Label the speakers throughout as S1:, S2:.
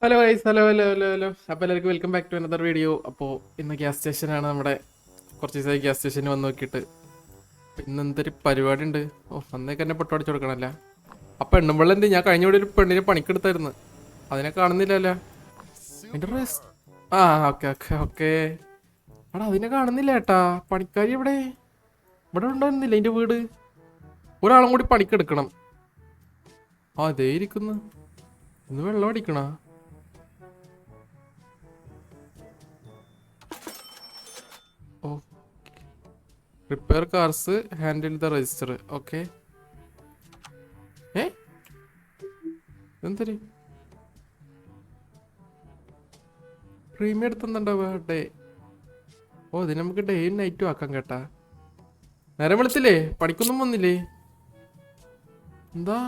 S1: Hello guys, hello hello hello hello. അപ്പോൾ എല്ലാവർക്കും welcome back to another video. അപ്പോൾ ഇന്ന് ഗ്യാസ് സ്റ്റേഷനാണ് നമ്മുടെ. കുറച്ച് ദിവസമായി ഗ്യാസ് സ്റ്റേഷനിൽ വന്ന് നോക്കിയിട്ട്. ഇന്ന് എന്തൊരു പരിപാടി ഉണ്ട്. അന്നേക്ക് എന്നെ പൊട്ടോ അടിച്ചു കൊടുക്കണമല്ല. അപ്പം എണ്ണുമ്പോൾ എന്ത്, ഞാൻ കഴിഞ്ഞ കൂടി ഒരു പെണ്ണിനെ പണിക്കെടുത്തായിരുന്നു. അതിനെ കാണുന്നില്ലല്ലോ. അതിൻ്റെ ആ, ഓക്കെ ഓക്കെ ഓക്കെ. എടാ, അതിനെ കാണുന്നില്ല ഏട്ടാ. പണിക്കാരി ഇവിടെ ഇവിടെ ഉണ്ടായിരുന്നില്ല അതിൻ്റെ വീട്. ഒരാളും കൂടി പണിക്കെടുക്കണം. അതേ ഇരിക്കുന്നു. ഇന്ന് വെള്ളം അടിക്കണ. Oh, repair cars handle the register. Okay. ഏ എന്തൊരു പ്രീമിയം എടുത്തുണ്ടാവുക ഡേ. ഓ, ഇതിന് നമുക്ക് ഡേയും നൈറ്റും ആക്കാം കേട്ടാ. നേരം വിളിച്ചില്ലേ, പണിക്കൊന്നും വന്നില്ലേ? എന്താ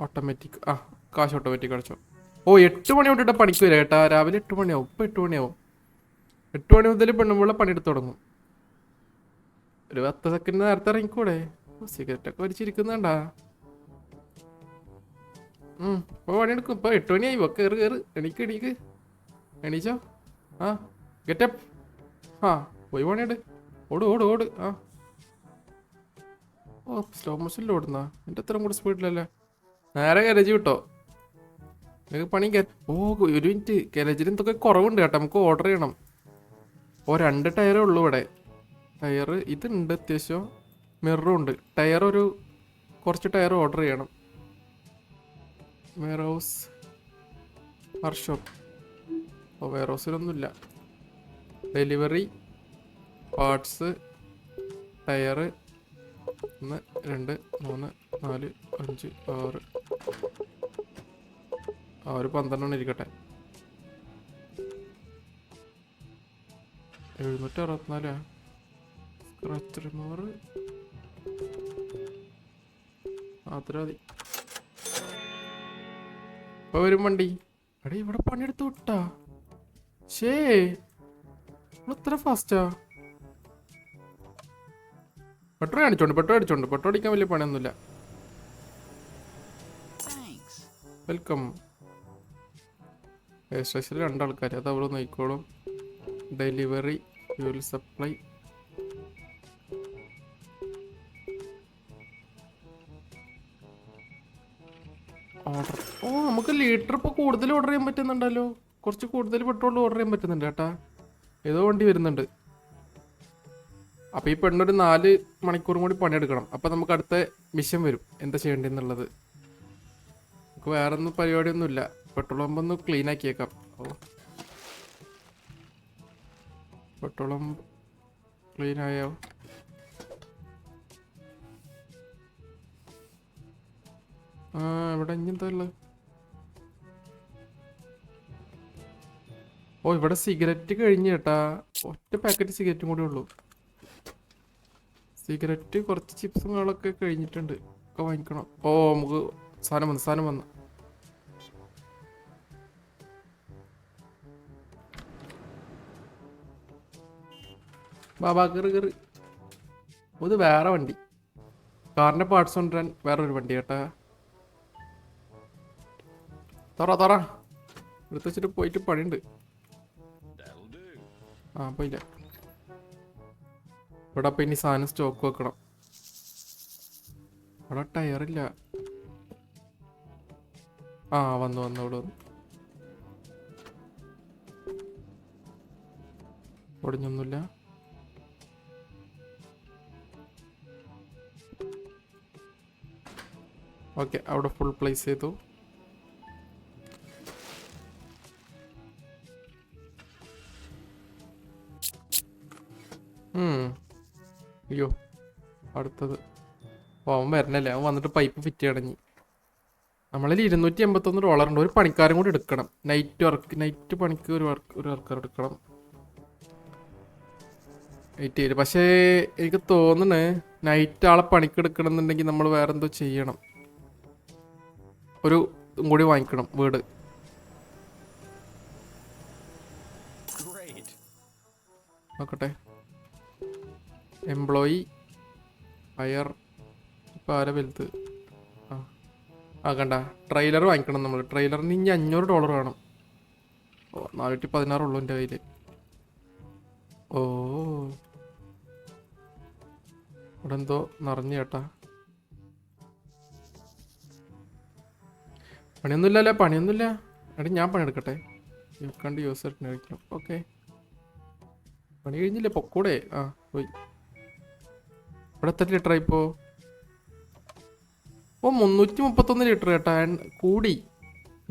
S1: ഓട്ടോമാറ്റിക്? ആ, കാശ് ഓട്ടോമാറ്റിക് അടച്ചോ. ഓ, 8 മണി തൊട്ടിട്ട് പണിക്ക് വരാം കേട്ടാ. രാവിലെ 8 മണിയാവും. ഇപ്പം 8 മണിയാവും. 8 മണി മുതൽ പെണ്ണുമ്പോൾ പണിയെടുത്ത് തുടങ്ങും. ഒരു 10 സെക്കൻഡ് നേരത്തെ ഇറങ്ങിക്കൂടെ? സിഗരറ്റ് ഒക്കെ വലിച്ചിരിക്കുന്നുണ്ടാ. ഇപ്പോൾ പണിയെടുക്കും. ഇപ്പോൾ 8 മണിയായി. കയറ് കയറ്, എണീക്ക് എണീക്ക്. എണീച്ചോ. ആ, ഗെറ്റപ്പ്. ആ, പോയി പണിയെട്. ഓട് ഓട് ഓട്. ആ, ഓ, സ്ലോ മോഷനിൽ ഓടുന്നാ. എൻ്റെ അത്രയും കൂടെ സ്പീഡിലല്ലേ. നേരെ ഗാരേജ് കിട്ടോ. നിങ്ങൾക്ക് പണി ഓ, ഒരു മിനിറ്റ്. ഗാരേജിൽ എന്തൊക്കെ കുറവുണ്ട് കേട്ടോ. നമുക്ക് ഓർഡർ ചെയ്യണം. ഓ, 2 ടയറേ ഉള്ളൂ ഇവിടെ. ടയർ ഇതുണ്ട് അത്യാവശ്യം. മിററും ഉണ്ട്. ടയർ ഒരു കുറച്ച് ടയർ ഓർഡർ ചെയ്യണം. Warehouse, workshop. ഓ, വെയർ ഹൗസിലൊന്നുമില്ല. Delivery, parts, tyre. 1 2 3 4 5 6. ആ, ഒരു 12 ഇരിക്കട്ടെ. 764. സ്ക്രാച്ച് റിമൂവർ അത്ര മതി. ഇപ്പൊ വരും വണ്ടി. എടേ, ഇവിടെ പണിയെടുത്ത് വിട്ടാ. ഷേ, ഇത്ര ഫാസ്റ്റാ. പെട്രോൾ അടിച്ചോണ്ട് പെട്രോൾ അടിക്കാൻ വലിയ പണിയൊന്നുമില്ല. വെൽക്കം. സ്റ്റേഷനിൽ 2 ആൾക്കാർ, അത് അവിടെ നോക്കിക്കോളും. Delivery, fuel supply. ഓർഡർ. ഓ, നമുക്ക് ലിറ്റർ ഇപ്പോൾ കൂടുതൽ ഓർഡർ ചെയ്യാൻ പറ്റുന്നുണ്ടല്ലോ. കുറച്ച് കൂടുതൽ പെട്രോൾ ഓർഡർ ചെയ്യാൻ പറ്റുന്നുണ്ട് കേട്ടാ. ഏതോ വണ്ടി വരുന്നുണ്ട്. അപ്പോൾ ഈ പെണ്ണൊരു 4 മണിക്കൂറും കൂടി പണിയെടുക്കണം. അപ്പോൾ നമുക്ക് അടുത്ത മിഷൻ വരും, എന്താ ചെയ്യേണ്ടതെന്നുള്ളത്. നമുക്ക് വേറെ ഒന്നും പരിപാടിയൊന്നുമില്ല. പെട്രോൾ പമ്പ് ഒന്ന് ക്ലീൻ ആക്കിയേക്കാം. ഓ, പെട്രോൾ പമ്പ് ക്ലീൻ ആയോ? ആ, ഇവിടെ ഇനി എന്താ ഉള്ളത്? ഓ, ഇവിടെ സിഗരറ്റ് കഴിഞ്ഞ് കേട്ടാ. ഒറ്റ പാക്കറ്റ് സിഗരറ്റും കൂടി ഉള്ളൂ. സിഗരറ്റ്, കുറച്ച് ചിപ്സും കളൊക്കെ കഴിഞ്ഞിട്ടുണ്ട്. ഒക്കെ വാങ്ങിക്കണം. ഓ, നമുക്ക് സാധനം വന്നു. ബാബാ കയറി കയറി. ഇത് വേറെ വണ്ടി. കാറിന്റെ പാർട്സ് കൊണ്ടുവരാൻ വേറൊരു വണ്ടി കേട്ടാ. തുറ എടുത്ത് വെച്ചിട്ട് പോയിട്ട് പണിയുണ്ട്. ആ, പോയില്ല. ഇവിടെ അപ്പം ഇനി സാധനം സ്റ്റോക്ക് വെക്കണം. ഇവിടെ ടയറില്ല. ആ, വന്നു ഇവിടെ വന്നു. ഒടിഞ്ഞൊന്നുമില്ല. ഓക്കെ, അവിടെ ഫുൾ പ്ലേസ് ചെയ്തു. അയ്യോ, അടുത്തത്. ഓ, അവൻ വരണല്ലേ. അവൻ വന്നിട്ട് പൈപ്പ് ഫിറ്റ് ചെയ്യണഞ്ഞി. നമ്മളിൽ $281 ഉണ്ട്. ഒരു പണിക്കാരും കൂടി എടുക്കണം. നൈറ്റ് പണിക്ക് ഒരു വർക്കർ എടുക്കണം. 87. പക്ഷേ എനിക്ക് തോന്നുന്നു നൈറ്റ് ആളെ പണിക്ക് എടുക്കണം എന്നുണ്ടെങ്കിൽ നമ്മൾ വേറെ എന്തോ ചെയ്യണം. ഒരു കൂടി വാങ്ങിക്കണം വീട്. നോക്കട്ടെ. Employee, fire. ഇപ്പം ആരെ വലുത്? ആ, ആ കണ്ട ട്രെയിലർ വാങ്ങിക്കണം നമ്മൾ. ട്രെയിലറിന് ഇനി $500 വേണം. ഓ 416 ഉള്ളൂ എൻ്റെ കയ്യിൽ. ഓ ഇവിടെ എന്തോ നിറഞ്ഞു ചേട്ടാ. പണിയൊന്നുമില്ലല്ലേ? പണിയൊന്നുമില്ല. എടാ ഞാൻ പണിയെടുക്കട്ടെ. കണ്ട് യൂസർ കഴിക്കണം. ഓക്കെ പണി കഴിഞ്ഞില്ലേ? പൊക്കൂടെ? ആ പോയി. ഇവിടെ എത്ര ലിറ്റർ ആയിപ്പോ? ഓ 331 ലിറ്റർ കേട്ടാ. കൂടി,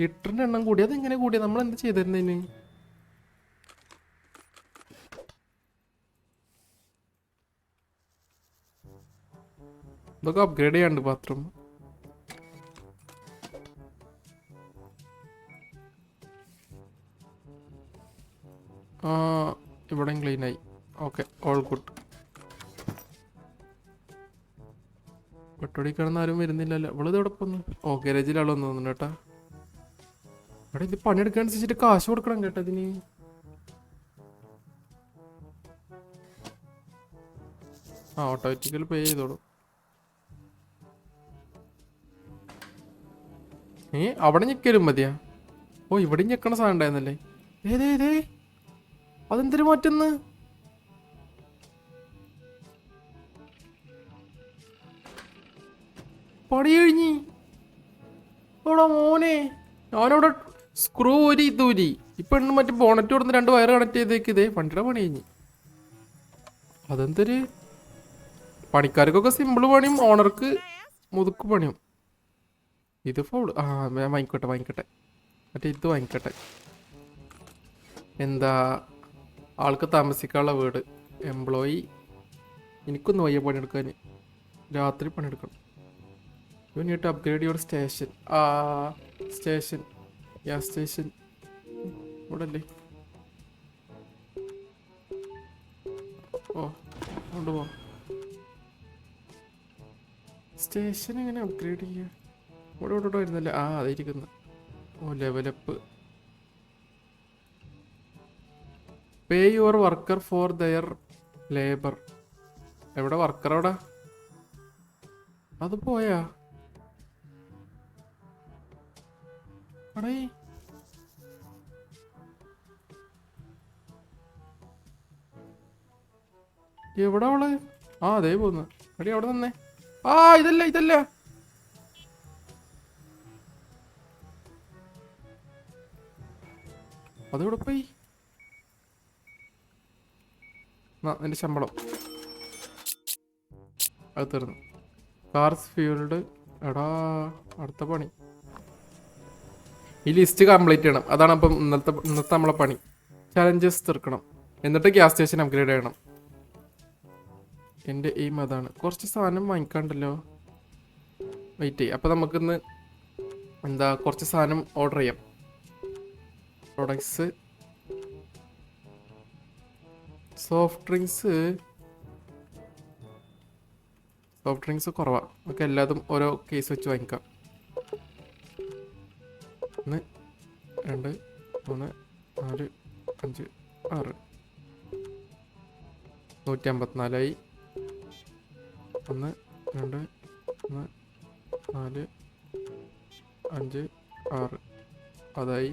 S1: ലിറ്ററിന്റെ എണ്ണം കൂടി. അതെങ്ങനെ കൂടിയാ? നമ്മൾ എന്ത് ചെയ്തിരുന്നതിന്? ഇതൊക്കെ അപ്ഗ്രേഡ് ചെയ്യാണ്ട് ബാത്റൂം. ഇവിടെയും ക്ലീൻ ആയി. Okay all good. പെട്ടോടി കിടന്ന് ആരും വരുന്നില്ലല്ലോ. ഇവളിത് എവിടെ പോന്നു? ഓ ഗാരേജിലാളൊന്നും തോന്നുന്നു കേട്ടാ. ഇവിടെ ഇത് പണിയെടുക്കാൻ അനുസരിച്ചിട്ട് കാശ് കൊടുക്കണം കേട്ടോ ഇതിന്. ഓട്ടോമാറ്റിക്കൽ പേ ചെയ്തോളൂ. അവിടെ ഞെക്കലും മതിയാ? ഓ ഇവിടെ ഞെക്കണ സാധനം ഉണ്ടായിരുന്നല്ലേ? ഏതേ അതെന്തൊരു മാറ്റുന്നു? പണി കഴിഞ്ഞി. ഓടാ മോനെ, ഞാനവിടെ സ്ക്രൂ ഊരി ഇതൂരി. ഇപ്പൊ മറ്റേ ബോണറ്റ് കൊടുന്ന് 2 വയർ കണക്ട് ചെയ്തേക്ക്. ഇതേ വണ്ടിയുടെ പണി കഴിഞ്ഞ്. അതെന്തൊരു പണിക്കാർക്കൊക്കെ സിമ്പിൾ പണിയും ഓണർക്ക് മുതുക്ക് പണിയും. ഇത് ഫൗൾ. ഞാൻ വാങ്ങിക്കട്ടെ. മറ്റേ ഇത് വാങ്ങിക്കട്ടെ. എന്താ ആൾക്ക് താമസിക്കാനുള്ള വീട്. എംപ്ലോയി. എനിക്കൊന്ന് വയ്യ പണിയെടുക്കാൻ. രാത്രി പണിയെടുക്കണം. You need to upgrade your station. Station, gas station ഇവിടെ അല്ലേ? ഓ കൊണ്ടുപോ. സ്റ്റേഷൻ എങ്ങനെ അപ്ഗ്രേഡ് ചെയ്യുക? ഇവിടെ വരുന്നല്ലേ? അതായിരിക്കുന്നു. Oh level up. Pay your worker for their labour. എവിടെ വർക്കർ? എവിടെ? അത് പോയാ? അടേ എവിടെ അവള്? അതേ പോന്ന്. എടി അവിടെ നിന്നേ. ഇതല്ല. അതെവിടെ പോയി? നിന്റെ ശമ്പളം അത് തീർന്നു. Cars fuelled. എടാ അടുത്ത പണി. ഈ ലിസ്റ്റ് കംപ്ലീറ്റ് ചെയ്യണം. അതാണ് അപ്പം ഇന്നത്തെ നമ്മളെ പണി. ചലഞ്ചസ് തീർക്കണം. എന്നിട്ട് ഗ്യാസ് സ്റ്റേഷൻ അപ്ഗ്രേഡ് ചെയ്യണം. എൻ്റെ എയിം അതാണ്. കുറച്ച് സാധനം വാങ്ങിക്കാണ്ടല്ലോ. വെയിറ്റ് ചെയ്യും. അപ്പം നമുക്കിന്ന് കുറച്ച് സാധനം ഓർഡർ ചെയ്യാം. പ്രൊഡക്ട്സ്, സോഫ്റ്റ് ഡ്രിങ്ക്സ് കുറവാ. നമുക്ക് എല്ലാതും ഓരോ കേസ് വെച്ച് വാങ്ങിക്കാം. 1 2 3 4 5 6 154 1 2 3 4 5 6 അതായി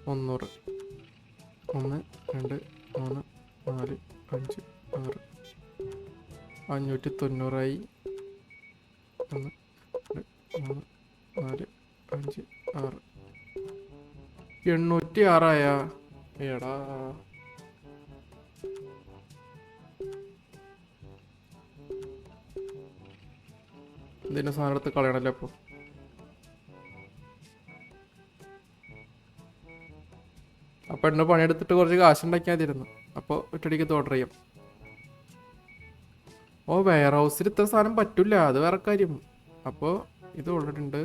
S1: 300. 1 2 3 4 5 6 590 1 2 3 4 5 6 806 എടാ. ഇതിൻ്റെ സാധനം എടുത്ത് കളയണല്ലോ. അപ്പോൾ എന്നെ പണിയെടുത്തിട്ട് കുറച്ച് കാശുണ്ടാക്കിയാൽ മതിയിരുന്നു. അപ്പോൾ ഒറ്റടിക്ക് ഓർഡർ ചെയ്യാം. വെയർ ഹൗസിൽ ഇത്ര സാധനം പറ്റില്ല. അത് വേറെ കാര്യം. അപ്പോൾ ഇത് ഓൾറെഡി ഉണ്ട്.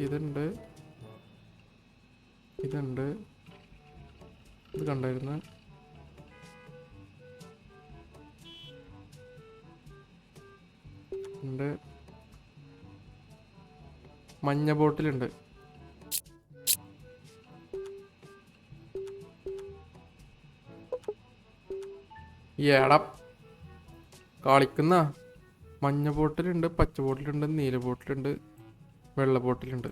S1: ഇതുണ്ട്. ഇത് കണ്ടായിരുന്നു. ഉണ്ട്. മഞ്ഞ ബോട്ടിലുണ്ട്. ഏടാ കളിക്കുന്ന. മഞ്ഞ ബോട്ടിലുണ്ട്, പച്ച ബോട്ടിലുണ്ട്, നീല ബോട്ടിലുണ്ട്. വെള്ള ബോട്ടിലുണ്ട്.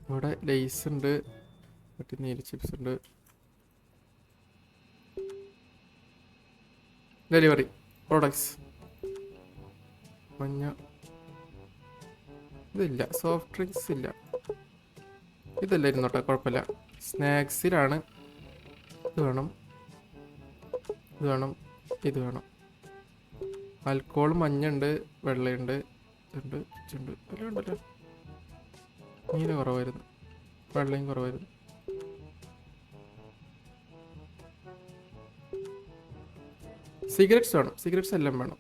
S1: ഇവിടെ ലേസ് ഉണ്ട്, മറ്റേ നീല ചിപ്സ് ഉണ്ട്. ഡെലിവറി പ്രോഡക്ട്സ് മഞ്ഞ ഇതില്ല, സോഫ്റ്റ് ഡ്രിങ്ക്സ് ഇല്ല. ഇതല്ല ഇരുന്നോട്ടെ, കുഴപ്പമില്ല. സ്നാക്സിലാണ് ഇത് വേണം, ഇത് വേണം, ഇത് വേണം. ആൽക്കോൾ മഞ്ഞുണ്ട്, വെള്ളയുണ്ട്, ഇതുണ്ട്, ഇതുണ്ട്. എല്ലാം ഉണ്ടല്ലോ. നീല കുറവായിരുന്നു, വെള്ളയും കുറവായിരുന്നു. സിഗരറ്റ്സ് വേണം, സിഗരറ്റ്സ് എല്ലാം വേണം.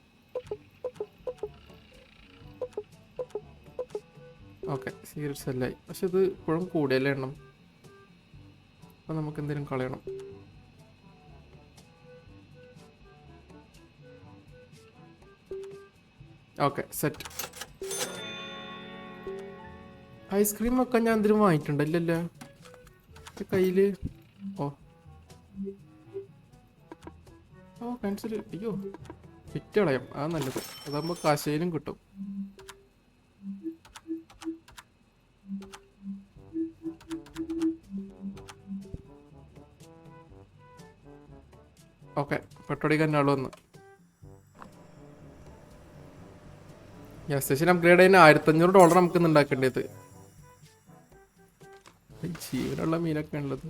S1: ഓക്കെ, സിഗരറ്റ്സ് എല്ലായി. പക്ഷെ ഇത് ഇപ്പോഴും കൂടിയല്ലേ എണ്ണം. അപ്പം നമുക്ക് എന്തെങ്കിലും കളയണം. Okay, set. ഐസ്ക്രീം ഒക്കെ ഞാൻ എന്തെങ്കിലും വാങ്ങിയിട്ടുണ്ട്? ഇല്ലല്ലോ കയ്യില്. ഓ ഓ ക്യാൻസൽ. അയ്യോ, വിറ്റ് കളയാം, ആ നല്ലത്. അതാകുമ്പോൾ കാശയിലും കിട്ടും. ഓക്കെ, പെട്രോടിക്കാൻ ആൾ വന്ന്. ഗ്യാസ് സ്റ്റേഷൻ അപ്ഗ്രേഡ് ചെയ്യാൻ $1500 നമുക്ക് ഇന്ന് ഉണ്ടാക്കേണ്ടത്. ജീവനുള്ള മീനൊക്കെ ഉള്ളത്.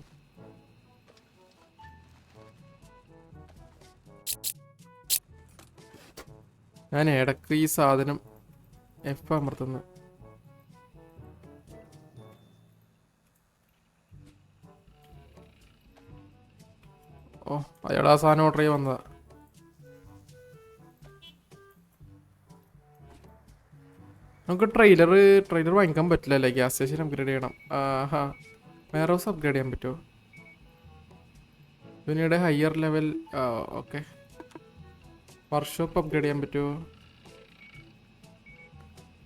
S1: ഞാൻ ഇടക്ക് ഈ സാധനം എഫ് അമർത്തുന്നു. ഓ, അയാൾ ആ സാധനം ഓർഡർ ചെയ്യാൻ വന്നതാ. നമുക്ക് ട്രെയിലർ വാങ്ങിക്കാൻ പറ്റില്ലല്ലേ? ഗ്യാസ് സ്റ്റേഷൻ അപ്ഗ്രേഡ് ചെയ്യണം. ഹാ, വെയർ ഹൗസ് അപ്ഗ്രേഡ് ചെയ്യാൻ പറ്റുമോ? പിന്നീട് higher level. Okay, workshop upgrade ചെയ്യാൻ പറ്റുമോ?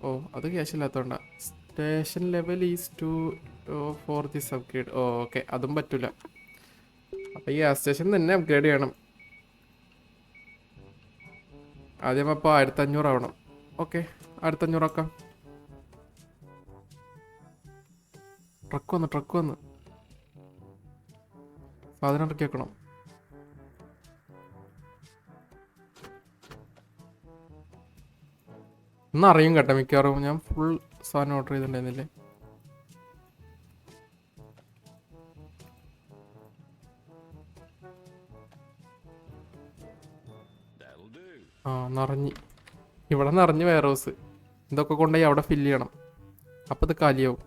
S1: ഓ, അത് ക്യാഷ് ഇല്ലാത്തതുകൊണ്ടാ. Station level is two for this upgrade. Oh okay, അതും പറ്റില്ല. അപ്പം ഈ ഗ്യാസ് സ്റ്റേഷൻ തന്നെ അപ്ഗ്രേഡ് ചെയ്യണം. ആദ്യം അപ്പോൾ 1500 ആവണം. ഓക്കെ, 1500 ആക്കാം. ട്രക്ക് വന്ന് സാധനം ഇറക്കി വെക്കണം. ഇന്ന് അറിയും കേട്ടോ മിക്കവാറും. ഞാൻ ഫുൾ സാധനം ഓർഡർ ചെയ്തിട്ടുണ്ടായിരുന്നില്ലേ? നിറഞ്ഞ് ഇവിടെ നിറഞ്ഞ് വെയർ ഹൗസ്. ഇതൊക്കെ കൊണ്ടുപോയി അവിടെ ഫില്ല് ചെയ്യണം. അപ്പം ഇത് കാലിയാവും.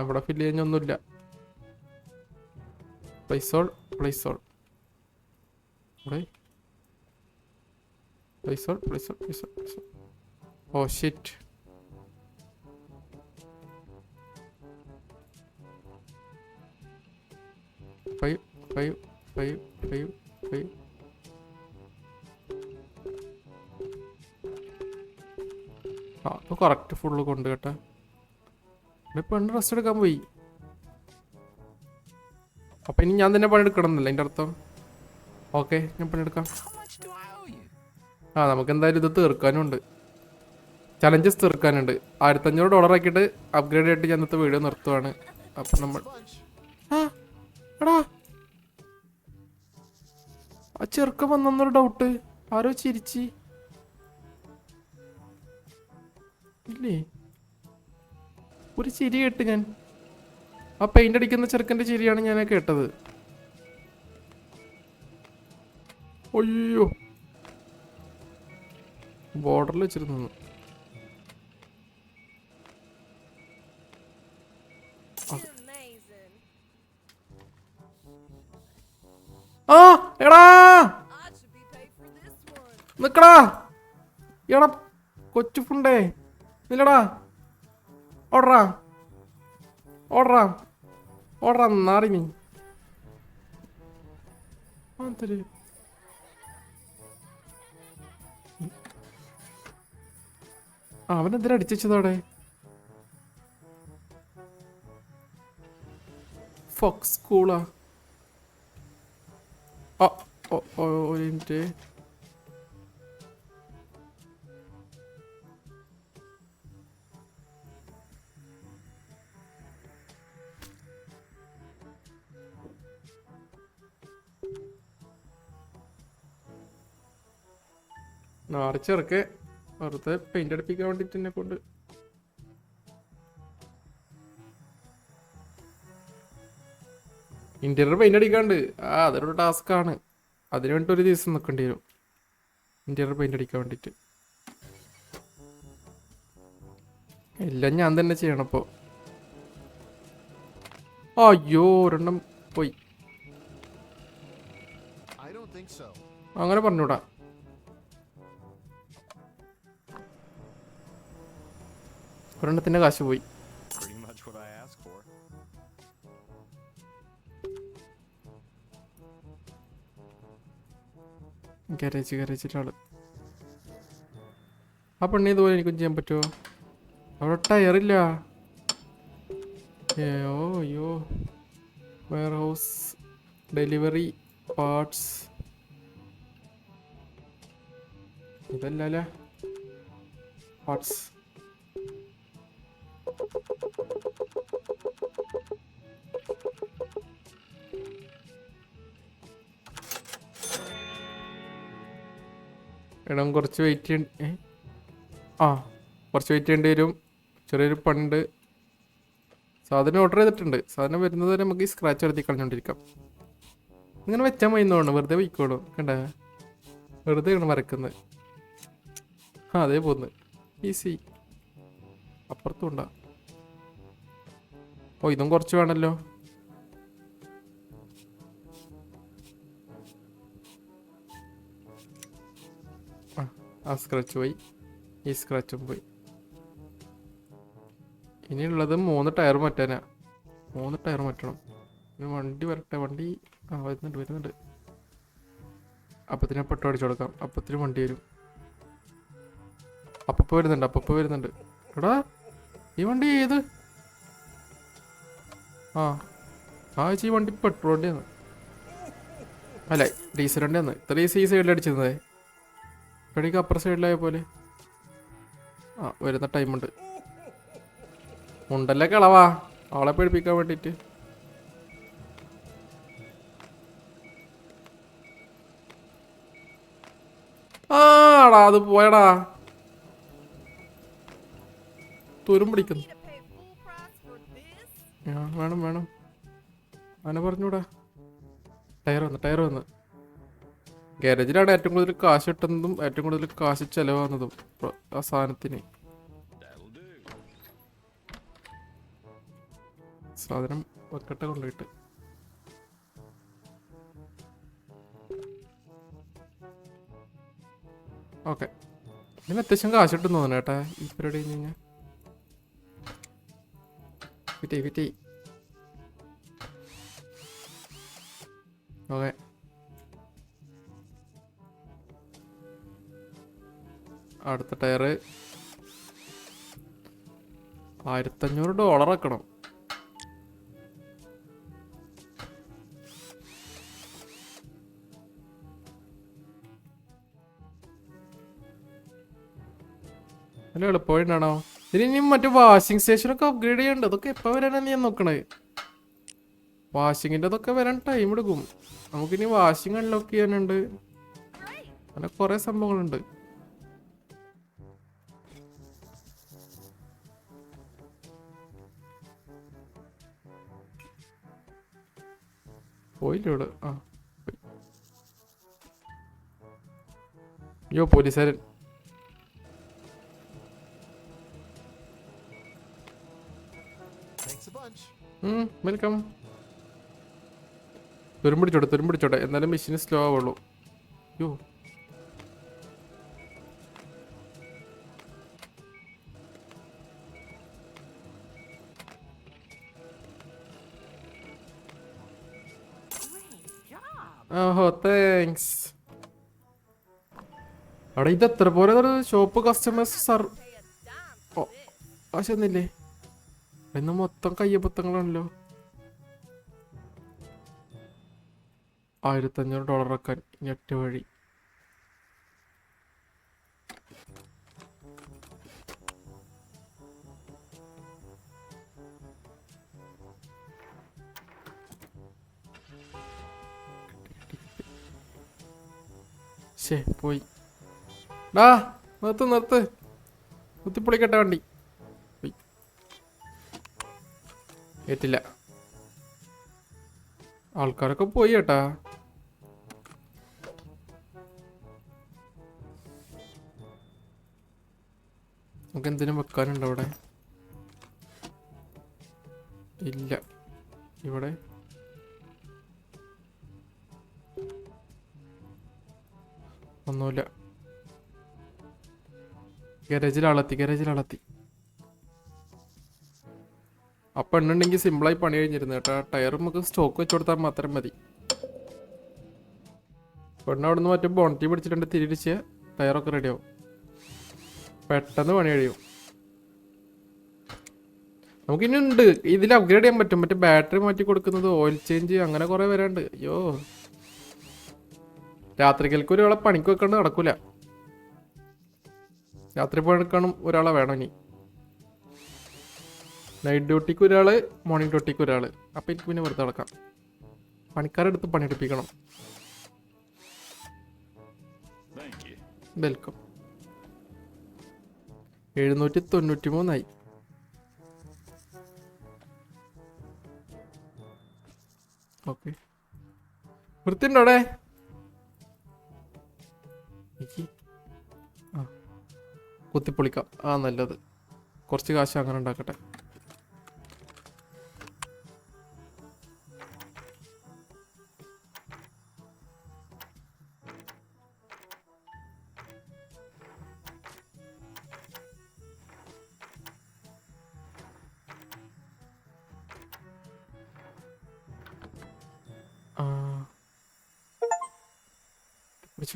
S1: ഇവിടെ ഫില്ല് ചെയ്യാനൊന്നുമില്ല. പ്ലേസോൾ ഓ ഷിറ്റ്. ഫൈവ്. അപ്പോൾ കറക്റ്റ് ഫുള്ള് കൊണ്ട് കേട്ടാ. പെണ്ണ് റെസ്റ്റ് എടുക്കാൻ പോയി. അപ്പം ഇനി ഞാൻ തന്നെ പണിയെടുക്കണം എന്നല്ല എൻ്റെ അർത്ഥം. ഓക്കെ, ഞാൻ പണിയെടുക്കാം. നമുക്ക് എന്തായാലും ഇത് തീർക്കാനുണ്ട്. ചലഞ്ചസ് തീർക്കാനുണ്ട്. $1500 ആക്കിയിട്ട് അപ്ഗ്രേഡ് ആയിട്ട് ഞാൻ ഇന്നത്തെ വീഡിയോ നിർത്തുവാണ്. അപ്പം നമ്മൾ എടാ ആ ചെറുക്കം വന്നൊരു ഡൗട്ട്. ആരോ ചിരിച്ച് ഇല്ലേ? ഒരു ചിരി കേട്ട് ഞാൻ. ആ പെയിന്റ് അടിക്കുന്ന ചെറുക്കൻ്റെ ചിരിയാണ് ഞാൻ കേട്ടത്. അയ്യോ, ബോർഡറിൽ വെച്ചിരുന്നു. എടാ നിക്കടാ, എടാ കൊച്ചു ഫുണ്ടേ നില്ലടാ. ഓടറാ നാറി നീ. അവനെന്തിനാ അടിച്ചതോടെ? ഫോക്സ് സ്കൂളാ? ഒരു മിനിറ്റ്. നാറിച്ചിറക്കെ വെറുതെ പെയിന്റ് അടിപ്പിക്കാൻ വേണ്ടിട്ട് എന്നെ കൊണ്ട്. ഇന്റീരിയർ പെയിന്റ് അടിക്കാണ്ട് അതൊരു ടാസ്ക് ആണ്. അതിന് വേണ്ടിട്ട് ഒരു ദിവസം നിൽക്കേണ്ടി വരും ഇന്റീരിയർ പെയിന്റ് അടിക്കാൻ വേണ്ടിട്ട്. എല്ലാം ഞാൻ തന്നെ ചെയ്യണം ഇപ്പോ. അയ്യോ ഒരെണ്ണം പോയി. അങ്ങനെ പറഞ്ഞൂടാ. ഒരെണ്ണത്തിന്റെ കാശ് പോയി. ഗരേജിട്ടാള്. ആ പെണ്ണി ഇതുപോലെ എനിക്കും ചെയ്യാൻ പറ്റുമോ? അവിടെ ടയറില്ല. അയ്യോ വെയർ ഹൗസ് ഡെലിവറി പാർട്സ് ഇതല്ല പാർട്സ്. ഇടം കുറച്ച് വെയിറ്റ് ചെയ്യണ്ട. കുറച്ച് വെയിറ്റ് ചെയ്യേണ്ടി വരും. ചെറിയൊരു പണ്ട് സാധനം ഓർഡർ ചെയ്തിട്ടുണ്ട്. സാധനം വരുന്നത് വരെ നമുക്ക് ഈ സ്ക്രാച്ച് എടുത്തി കളഞ്ഞോണ്ടിരിക്കാം. ഇങ്ങനെ വെച്ചാൽ മതി തോന്നുന്നു. വെറുതെ വയ്ക്കോളൂ. കണ്ടേ വെറുതെ ആണ് വരക്കുന്നത്. അതേ പോന്ന് ഈസി. അപ്പുറത്തും ഉണ്ടാ. ഇതും കുറച്ച് വേണമല്ലോ. ആ സ്ക്രാച്ച് പോയി. ഈ സ്ക്രാച്ചും പോയി. ഇനിയുള്ളത് 3 ടയർ മാറ്റാനാ. 3 ടയർ മാറ്റണം. വണ്ടി വരട്ടെ. വണ്ടി വരുന്നുണ്ട്. അപ്പത്തിന് പെട്ടോ അടിച്ചു കൊടുക്കാം. അപ്പത്തിന് വണ്ടി വരും. അപ്പ വരുന്നുണ്ട്. എടാ ഈ വണ്ടി ഏത്? ഈ വണ്ടി പെട്രോൾ വണ്ടിയാണ്. അല്ല ഡീസൽ വണ്ടിയാണ്. ഇത്രയും ഈ സൈഡിൽ അടിച്ചിരുന്നതേ. ഇടയ്ക്ക് അപ്പുറ സൈഡിലായ പോലെ. വരുന്ന ടൈമുണ്ട്. ഉണ്ടല്ലേ കളവാ അവളെ പേടിപ്പിക്കാൻ വേണ്ടിട്ട്. അത് പോയടാ. തുരും പിടിക്കുന്നു. വേണം അവനെ പറഞ്ഞൂടാ. ടയർ വന്ന് ഗാരേജിലാണ് ഏറ്റവും കൂടുതൽ കാശ് കിട്ടുന്നതും ഏറ്റവും കൂടുതൽ കാശ് ചെലവാകുന്നതും ആ സാധനത്തിന്. സാധനം വെക്കട്ടെ കൊണ്ടുപോയിട്ട്. ഓക്കെ ഇതിന് അത്യാവശ്യം കാശ് കിട്ടും തോന്നുന്നു കേട്ടാ ഈ പരിപാടി കഴിഞ്ഞ് കഴിഞ്ഞാൽ. ഫിറ്റായി. ഓക്കെ അടുത്ത ടയറ് $1500 ആക്കണം. അല്ല എളുപ്പമായിട്ടാണോ? ഇനി മറ്റേ വാഷിംഗ് സ്റ്റേഷനൊക്കെ അപ്ഗ്രേഡ് ചെയ്യണ്ട. അതൊക്കെ എപ്പോൾ വരാനാണ് ഞാൻ നോക്കണേ. വാഷിങ്ങിൻ്റെ അതൊക്കെ വരാൻ ടൈം എടുക്കും. നമുക്കിനി വാഷിംഗ് അൺലോക്ക് ചെയ്യാനുണ്ട്. അങ്ങനെ കുറേ സംഭവങ്ങളുണ്ട്. പോയില്ല ഇവിടെ. അയ്യോ പോലീസുകാരൻ. വെൽക്കം. തുരുമ്പിടിച്ചോട്ടെ എന്നാലും മെഷീൻ സ്ലോ ആവുള്ളൂ. അയ്യോ താങ്ക്സ്. അവിടെ ഇത് എത്ര പോലെ ഷോപ്പ് കസ്റ്റമേഴ്സ് ആവശ്യമൊന്നുമില്ലേ? ഇന്ന് മൊത്തം കയ്യബദ്ധങ്ങളാണല്ലോ. $1500 ആക്കാൻ ഇനി ഒറ്റ വഴി. പോയി. ഡാ നിർത്ത് കുത്തിപ്പൊളിക്കട്ടെ വണ്ടി. ഏറ്റില്ല. ആൾക്കാരൊക്കെ പോയി കേട്ടാ. നമുക്ക് എന്തിനും വെക്കാനുണ്ടോ അവിടെ? ഇല്ല. ഇവിടെ ഒന്നുമില്ല. ഗരേജിലാളെത്തി. ആ പെണ്ണുണ്ടെങ്കിൽ സിമ്പിളായി പണി കഴിഞ്ഞിരുന്നു കേട്ടാ. ടയർ നമുക്ക് സ്റ്റോക്ക് വെച്ച് കൊടുത്താൽ മാത്രം മതി. പെണ്ണ് അവിടെ നിന്ന് മറ്റേ ബോണറ്റി പിടിച്ചിട്ടുണ്ട്, തിരിച്ച് ടയറൊക്കെ റെഡിയാവും. പെട്ടെന്ന് പണി കഴിയും. നമുക്കിനി ഉണ്ട് ഇതിൽ അപ്ഗ്രേഡ് ചെയ്യാൻ പറ്റും. മറ്റേ ബാറ്ററി മാറ്റി കൊടുക്കുന്നത്, ഓയിൽ ചേഞ്ച്, അങ്ങനെ കുറെ വരാണ്ട്. അയ്യോ, രാത്രികൾക്ക് ഒരാളെ പണിക്ക് വെക്കാണ്ട് നടക്കൂല. രാത്രി പണിക്കാനും ഒരാളെ വേണം. ഇനി നൈറ്റ് ഡ്യൂട്ടിക്ക് ഒരാള്, മോർണിംഗ് ഡ്യൂട്ടിക്ക് ഒരാള്. അപ്പൊ എനിക്ക് പിന്നെ വെറുതെ നടക്കാം. പണിക്കാരെടുത്ത് പണിയെടുപ്പിക്കണം. വെൽക്കം. 793 ഓക്കെ. വൃത്തിയുണ്ടോ അവിടെ? കുത്തിപ്പൊളിക്കാം. നല്ലത്. കുറച്ച് കാശ് അങ്ങനെ ഉണ്ടാക്കട്ടെ.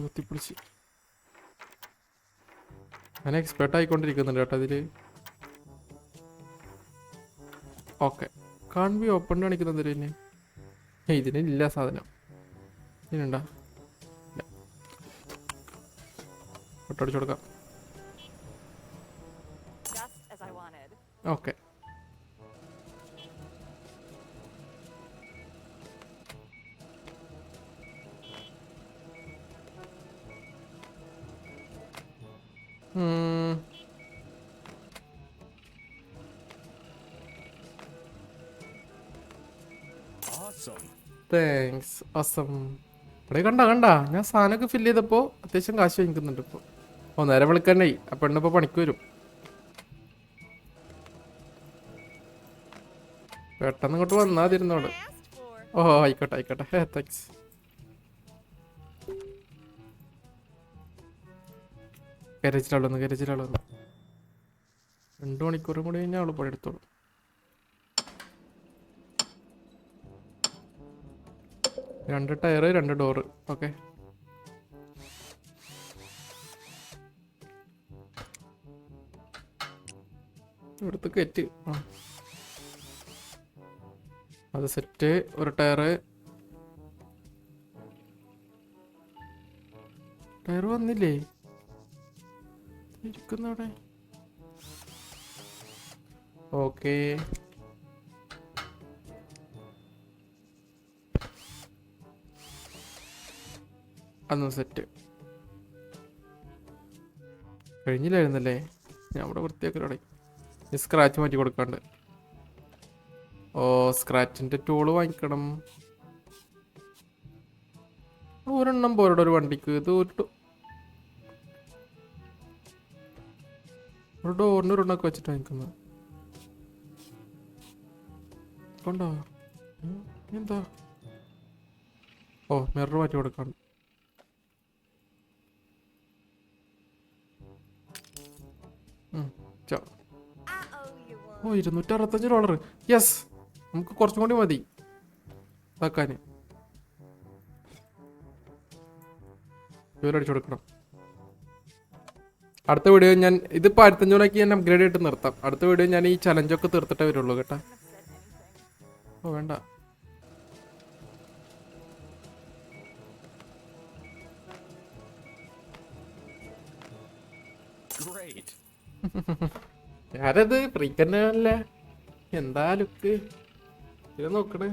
S1: കുത്തിപ്പൊളിച്ച് ഞാൻ എക്സ്പേർട്ട് ആയിക്കൊണ്ടിരിക്കുന്നുണ്ട് കേട്ടോ അതില്. ഓക്കെ. കാൺ ബി ഓപ്പൺ കാണിക്കുന്നത് പിന്നെ ഇതിനില്ല സാധനം. ഇതിനുണ്ടാ? ഒട്ടടിച്ചു കൊടുക്കാം. ഓക്കെ. താങ്ക്സ്. awesome. ഇവിടെ കണ്ട ഞാൻ സാധനമൊക്കെ ഫില്ല് ചെയ്തപ്പോൾ അത്യാവശ്യം കാശ് വാങ്ങിക്കുന്നുണ്ട് ഇപ്പോൾ. നേരെ വിളിക്കാനായി. ആ പെണ്ണിപ്പോൾ പണിക്ക് വരും. പെട്ടെന്ന് ഇങ്ങോട്ട് വന്നാതിരുന്നോട്. ആയിക്കോട്ടെ. താങ്ക്സ്. ഗരേജിലാളൊന്ന് 2 മണിക്കൂറും കൂടി കഴിഞ്ഞാൽ അവള് പണിയെടുത്തോളൂ. രണ്ട് ടയറ്, 2 ഡോറ്. ഓക്കെ. ഇവിടുത്തെ കയറ്റ്. അത് സെറ്റ്. ഒരു ടയറ് വന്നില്ലേ ഇരിക്കുന്നവിടെ? ഓക്കെ. അന്ന് സെറ്റ് കഴിഞ്ഞില്ലായിരുന്നല്ലേ? ഞാൻ ഇവിടെ വൃത്തിയാക്കലോടെ. ഈ സ്ക്രാച്ച് മാറ്റി കൊടുക്കാണ്ട്. സ്ക്രാച്ചിന്റെ ടൂള് വാങ്ങിക്കണം. ഒരെണ്ണം പോരുടെ ഒരു വണ്ടിക്ക്. ഇത് ഒരു ഡോറിന് ഒരെണ്ണൊക്കെ വെച്ചിട്ട് വാങ്ങിക്കുന്നത് കൊണ്ടോ? എന്താ? മിറർ മാറ്റി കൊടുക്കാണ്ട്. $265. യെസ്, നമുക്ക് കുറച്ചും കൂടി മതി ഇതാക്കാൻ. ഫ്യൂൽ അടിച്ചു കൊടുക്കണം. അടുത്ത വീഡിയോ ഞാൻ ഇതിപ്പോൾ 1500 ഞാൻ അപ്ഗ്രേഡ് ആയിട്ട് നിർത്താം. അടുത്ത വീഡിയോ ഞാൻ ഈ ചലഞ്ചൊക്കെ തീർത്തിട്ടേ വരുള്ളൂ കേട്ടാ. ഓ വേണ്ട, ഞാനത് ഫ്രീക്കന്നല്ലേ. എന്താ ലുക്ക് ഇത് നോക്കണേ.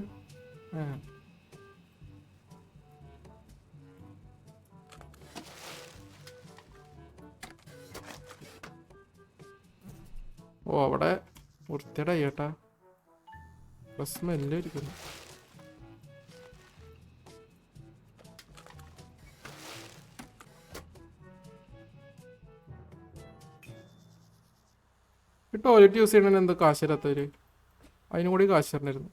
S1: ഓ അവിടെ വൃത്തിയുടെ ചേട്ടാ സ്മെല്ല് ഇരിക്കുന്നു. ടോയ്ലറ്റ് യൂസ് ചെയ്യണ എന്തോ കാശ് തരാത്തവര്, അതിനും കൂടി കാശ് തരണമായിരുന്നു.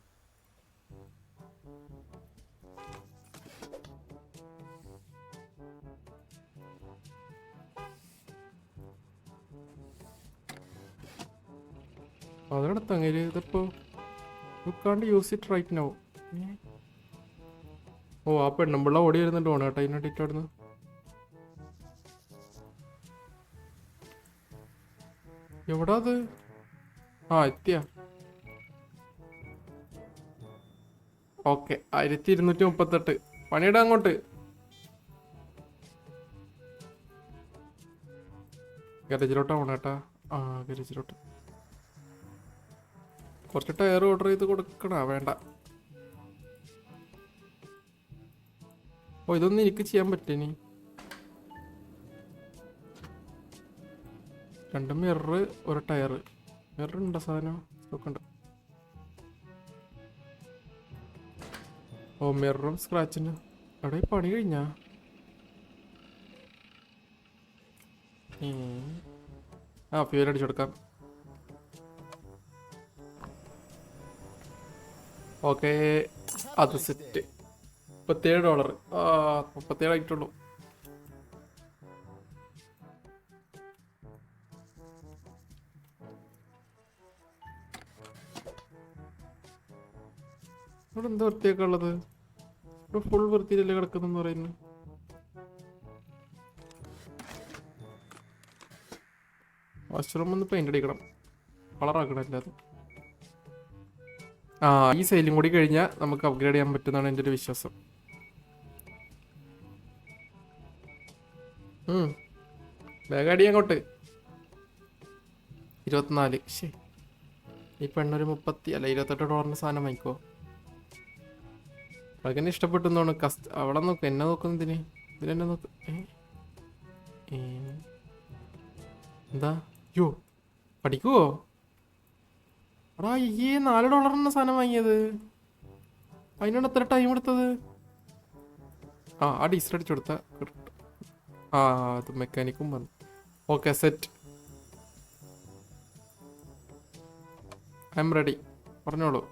S1: അതെടുത്തങ്ങര് ഇതിപ്പോ കാണ്ട് യൂസ് ഇറ്റ് റൈറ്റ് നൗ. ഓ ആ പെണ്ണുമ്പിള്ള ഓടി വരുന്നുണ്ട് ഓണേട്ടാ അതിന് വേണ്ടിയിട്ട് അവിടുന്ന്. എവിടാ അത്? ആ എത്തിയ. ഓക്കെ 1238 പണിയിടാ അങ്ങോട്ട്. ഗരജിലോട്ടാ ഓണേട്ടാ. ആ ഗരജിലോട്ട് കുറച്ച് ടയർ ഓർഡർ ചെയ്ത് കൊടുക്കണ വേണ്ട. ഓ ഇതൊന്നും എനിക്ക് ചെയ്യാൻ പറ്റിനി. 2 മിറർ 1 ടയർ. മിറർ ഉണ്ടോ സാധനം? സ്റ്റോക്ക് ഉണ്ട്. ഓ മിററും സ്ക്രാച്ചിന് അവിടെ പണി കഴിഞ്ഞാ? ആ ഫ്യൂൽ അടിച്ചു കൊടുക്കാം. ഓക്കെ അത് സെറ്റ്. $37. ആ 37 ആയിട്ടുള്ളൂ. ഇവിടെ എന്താ വൃത്തിയൊക്കെ ഉള്ളത്? ഇവിടെ ഫുൾ വൃത്തിയിലല്ലേ കിടക്കുന്നെന്ന് പറയുന്നു. വാഷ്റൂം ഒന്ന് പെയിന്റ് അടിക്കണം, കളറാക്കണം എല്ലാതും. ആ ഈ സെയിലും കൂടി കഴിഞ്ഞാൽ നമുക്ക് അപ്ഗ്രേഡ് ചെയ്യാൻ പറ്റുന്നതാണ് എൻ്റെ ഒരു വിശ്വാസം. ബാഗ് അടി അങ്ങോട്ട്. 24. ശേ ഈ പെണ്ണൊരു 30 അല്ല $28 സാധനം വാങ്ങിക്കോ. അതൊക്കെ ഇഷ്ടപ്പെട്ടു തോന്നുന്നു. അവളെ നോക്കും, എന്നെ നോക്കുന്നതിന് ഇതിലെന്നെ നോക്ക്. എന്താ യോ പഠിക്കുവോ? എടാ ഈ $4 സാധനം വാങ്ങിയത്, അതിനാണ് എത്ര ടൈം എടുത്തത്? ആ ഡീസൽ അടിച്ചു കൊടുത്ത. ആ അത് മെക്കാനിക്കും വന്നു. Okay set, I am ready. പറഞ്ഞോളൂ.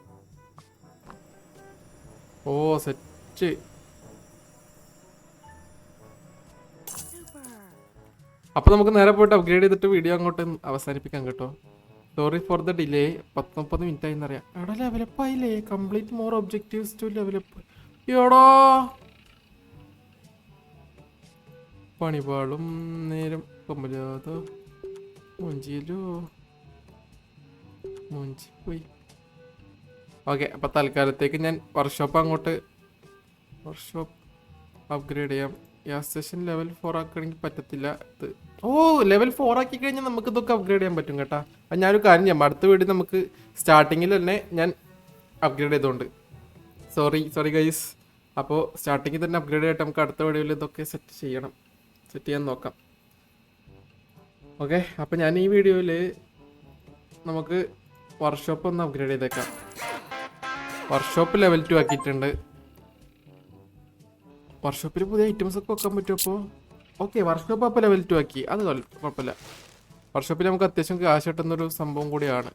S1: ഓ സെറ്റ്. അപ്പൊ നമുക്ക് നേരെ പോയിട്ട് അപ്ഗ്രേഡ് ചെയ്തിട്ട് വീഡിയോ അങ്ങോട്ട് അവസാനിപ്പിക്കാം കേട്ടോ. Sorry for the delay. 30 minute ആയി എന്നറിയാം. എവിടെ ലെവലപ്പ് ആയില്ലേ? Complete more objectives to level up. എടോ പണിപാളും നേരം കൊമ്പലാതോ മൂഞ്ചിയിലോ മൂഞ്ചി പോയി. ഓക്കെ അപ്പൊ തൽക്കാലത്തേക്ക് ഞാൻ വർക്ക്ഷോപ്പ് അങ്ങോട്ട് അപ്ഗ്രേഡ് ചെയ്യാം. ഗ്യാസ് സ്റ്റേഷൻ ലെവൽ 4 ആക്കണമെങ്കിൽ പറ്റത്തില്ല. ഓ ലെവൽ 4 ആക്കി കഴിഞ്ഞാൽ നമുക്ക് ഇതൊക്കെ അപ്ഗ്രേഡ് ചെയ്യാൻ പറ്റും കേട്ടാ. അപ്പം ഞാനൊരു കാര്യം ചെയ്യാം, അടുത്ത വീഡിയോ നമുക്ക് സ്റ്റാർട്ടിങ്ങിൽ തന്നെ ഞാൻ അപ്ഗ്രേഡ് ചെയ്തോണ്ട് സോറി ഗൈസ്. അപ്പോൾ സ്റ്റാർട്ടിങ്ങിൽ തന്നെ അപ്ഗ്രേഡ് ചെയ്തിട്ട് നമുക്ക് അടുത്ത വീഡിയോയിൽ ഇതൊക്കെ സെറ്റ് ചെയ്യാൻ നോക്കാം. ഓക്കെ അപ്പം ഞാൻ ഈ വീഡിയോയിൽ നമുക്ക് വർക്ക്ഷോപ്പ് ഒന്ന് അപ്ഗ്രേഡ് ചെയ്തേക്കാം. വർക്ക്ഷോപ്പ് ലെവൽ 2 ആക്കിയിട്ടുണ്ട്. വർക്ക്ഷോപ്പിൽ പുതിയ ഐറ്റംസ് ഒക്കെ വെക്കാൻ പറ്റും. അപ്പോൾ ഓക്കെ വർക്ക്ഷോപ്പ് അപ്പോൾ ലെവൽ 2 ആക്കി, അത് കുഴപ്പമില്ല. വർക്ക്ഷോപ്പിൽ നമുക്ക് അത്യാവശ്യം കാശ് കിട്ടുന്നൊരു സംഭവം കൂടിയാണ്.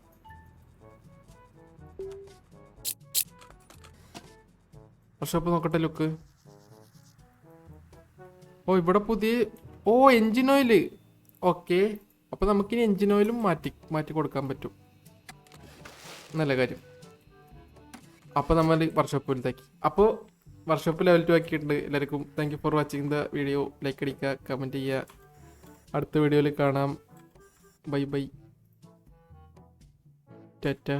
S1: വർക്ക്ഷോപ്പ് നോക്കട്ടെ ലുക്ക്. ഓ ഇവിടെ പുതിയ എൻജിൻ ഓയിൽ. ഓക്കെ അപ്പോൾ നമുക്കിനി എൻജിൻ ഓയിലും മാറ്റി കൊടുക്കാൻ പറ്റും. നല്ല കാര്യം. അപ്പോൾ നമ്മൾ വർക്ക്ഷോപ്പ് വലുതാക്കി. അപ്പോൾ വർക്ക്ഷോപ്പ് ലെവൽ 2 ആക്കിയിട്ടുണ്ട്. എല്ലാവർക്കും thank you for watching the video. Like അടിക്കുക, കമൻറ്റ് ചെയ്യുക. അടുത്ത വീഡിയോയിൽ കാണാം. Bye bye. ടാറ്റ.